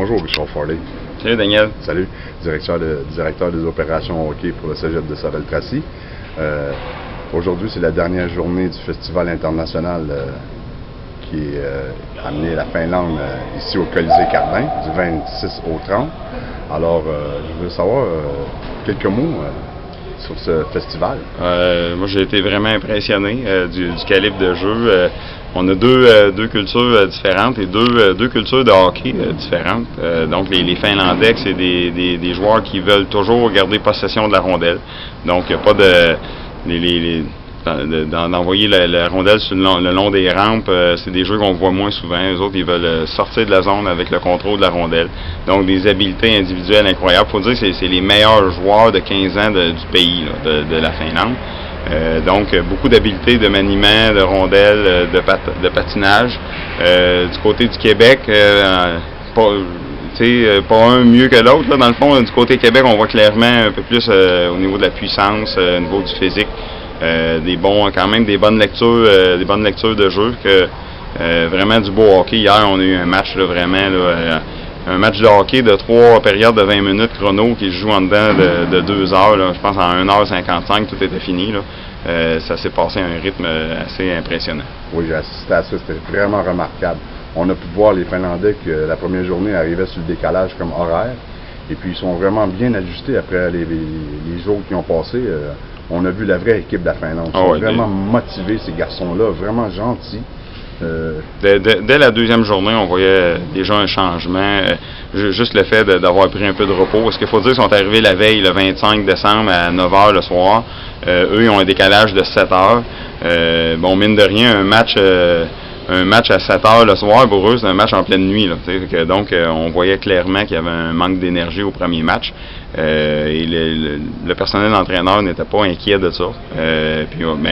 Bonjour, Richard Farley. Salut Daniel. Salut, directeur des opérations hockey pour le Cégep de Sorel-Tracy. Aujourd'hui, c'est la dernière journée du Festival international qui est amené la Finlande ici au Colisée Cardin, du 26 au 30. Alors, je veux savoir quelques mots sur ce festival. Moi, j'ai été vraiment impressionné du calibre de jeu. On a deux cultures différentes et deux cultures de hockey différentes. Donc, les Finlandais, c'est des joueurs qui veulent toujours garder possession de la rondelle. Donc, il n'y a pas d'envoyer la rondelle sur le long des rampes. C'est des jeux qu'on voit moins souvent. Les autres, ils veulent sortir de la zone avec le contrôle de la rondelle. Donc, des habiletés individuelles incroyables. Il faut dire que c'est les meilleurs joueurs de 15 ans du pays, là, de la Finlande. Donc, beaucoup d'habiletés de maniement, de rondelles, de patinage. Du côté du Québec, pas un mieux que l'autre. Dans le fond, du côté Québec, on voit clairement un peu plus au niveau de la puissance, au niveau du physique. Quand même des bonnes lectures de jeu, vraiment du beau hockey. Hier, on a eu un match un match de hockey de 3 périodes de 20 minutes chrono qui se joue en dedans de 2 heures. Là. Je pense en 1h55, tout était fini. Là. Ça s'est passé à un rythme assez impressionnant. Oui, j'ai assisté à ça, c'était vraiment remarquable. On a pu voir les Finlandais que la première journée arrivait sur le décalage comme horaire. Et puis ils sont vraiment bien ajustés après les jours qui ont passé. On a vu la vraie équipe de la Finlande. Ils sont vraiment motivés, ces garçons-là, vraiment gentils. Dès la deuxième journée, on voyait déjà un changement. Juste le fait d'avoir pris un peu de repos. Parce qu'il faut dire qu'ils sont arrivés la veille, le 25 décembre, à 9 h le soir. Eux, ils ont un décalage de 7 heures. Mine de rien, un match à 7 h le soir, pour eux, c'est un match en pleine nuit. Là, donc, on voyait clairement qu'il y avait un manque d'énergie au premier match. Et le personnel d'entraîneur n'était pas inquiet de ça.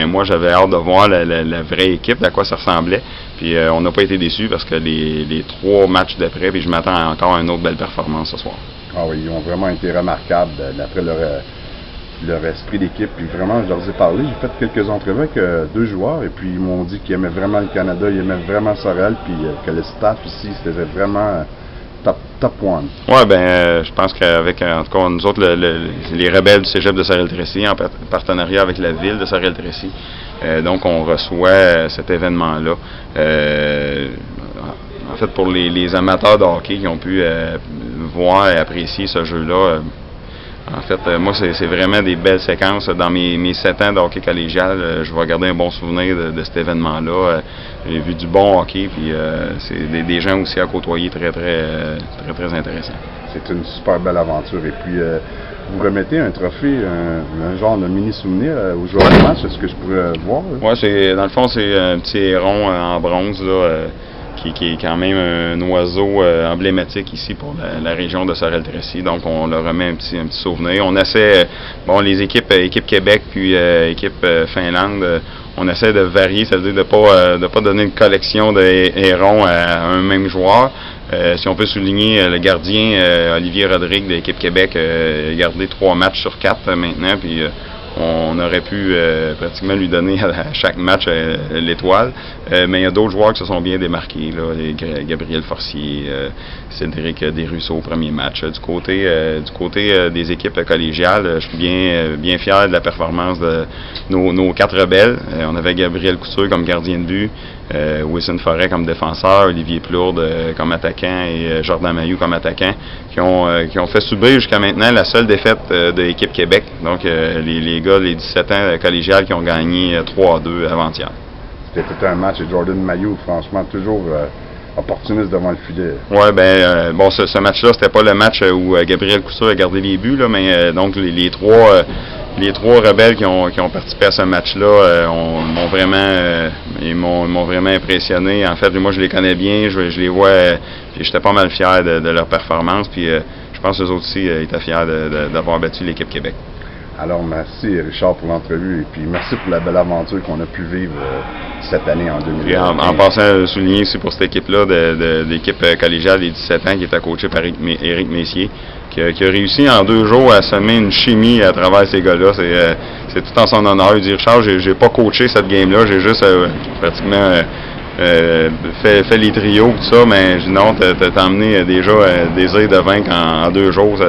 Moi, j'avais hâte de voir la vraie équipe, à quoi ça ressemblait. Puis on n'a pas été déçus parce que les 3 matchs d'après, puis je m'attends encore à une autre belle performance ce soir. Ah oui, ils ont vraiment été remarquables d'après leur esprit d'équipe. Puis vraiment, je leur ai parlé. J'ai fait quelques entrevues avec 2 joueurs et puis ils m'ont dit qu'ils aimaient vraiment le Canada, ils aimaient vraiment Sorel, puis que le staff ici, c'était vraiment top one. Oui, je pense qu'avec, en tout cas, nous autres, les rebelles du Cégep de Sorel-Tracy, en partenariat avec la ville de Sorel-Tracy, donc on reçoit cet événement-là. En fait, pour les amateurs de hockey qui ont pu voir et apprécier ce jeu-là, en fait, moi, c'est vraiment des belles séquences. Dans mes 7 ans de hockey collégial, je vais garder un bon souvenir de cet événement-là. J'ai vu du bon hockey, puis c'est des gens aussi à côtoyer très intéressants. C'est une super belle aventure. Et puis, vous remettez un trophée, un genre de mini-souvenir aux joueurs de match. Est-ce que je pourrais voir? Oui, dans le fond, c'est un petit héron en bronze, là, qui est quand même un oiseau emblématique ici pour la région de Sorel-Tracy. Donc, on leur remet un petit souvenir. On essaie, les équipe Québec puis équipe Finlande, on essaie de varier, c'est-à-dire de pas donner une collection de hérons à un même joueur. Si on peut souligner le gardien Olivier Rodrigue de l'équipe Québec, garder 3 matchs sur 4 maintenant, puis on aurait pu pratiquement lui donner à chaque match l'étoile. Mais il y a d'autres joueurs qui se sont bien démarqués. Là, Gabriel Forcier, Cédric Desruisseaux au premier match. Du côté des équipes collégiales, je suis bien fier de la performance de nos 4 rebelles. On avait Gabriel Couture comme gardien de but, Wilson Forêt comme défenseur, Olivier Plourde comme attaquant et Jordan Mayou comme attaquant, qui ont fait subir jusqu'à maintenant la seule défaite de l'équipe Québec. Donc les gars, les 17 ans collégiales qui ont gagné 3-2 avant-hier. C'était un match et Jordan Mayou, franchement, toujours opportuniste devant le filet. Oui, ce match-là, c'était pas le match où Gabriel Couture a gardé les buts, là, mais donc les trois rebelles qui ont participé à ce match-là ils m'ont vraiment impressionné. En fait, moi, je les connais bien, je les vois, puis j'étais pas mal fier de leur performance, puis je pense qu'eux autres aussi étaient fiers d'avoir battu l'équipe Québec. Alors, merci Richard pour l'entrevue et puis merci pour la belle aventure qu'on a pu vivre cette année en 2020. En passant, souligner aussi pour cette équipe-là, de l'équipe collégiale des 17 ans qui était coachée par Éric Messier, qui a réussi en 2 jours à semer une chimie à travers ces gars-là. C'est tout en son honneur. Il dit, Richard, j'ai pas coaché cette game-là, j'ai juste pratiquement fais les trios, tout ça, mais je dis non, t'as emmené déjà désir de vaincre en 2 jours.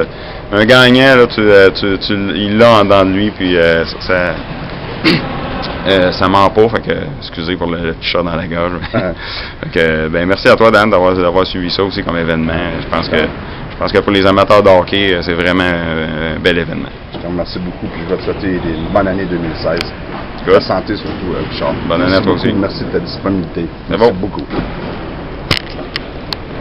Un gagnant, là, il l'a en dedans de lui, puis ça ment pas, fait que, excusez pour le petit chat dans la gorge. Fait que, ben, merci à toi, Dan, d'avoir suivi ça aussi comme événement. Je pense que pour les amateurs de hockey, c'est vraiment un bel événement. Je te remercie beaucoup, puis je vais te souhaiter une bonne année 2016. La santé surtout, Richard. Bonne année à toi aussi. Merci de ta disponibilité. C'est Merci bon. beaucoup.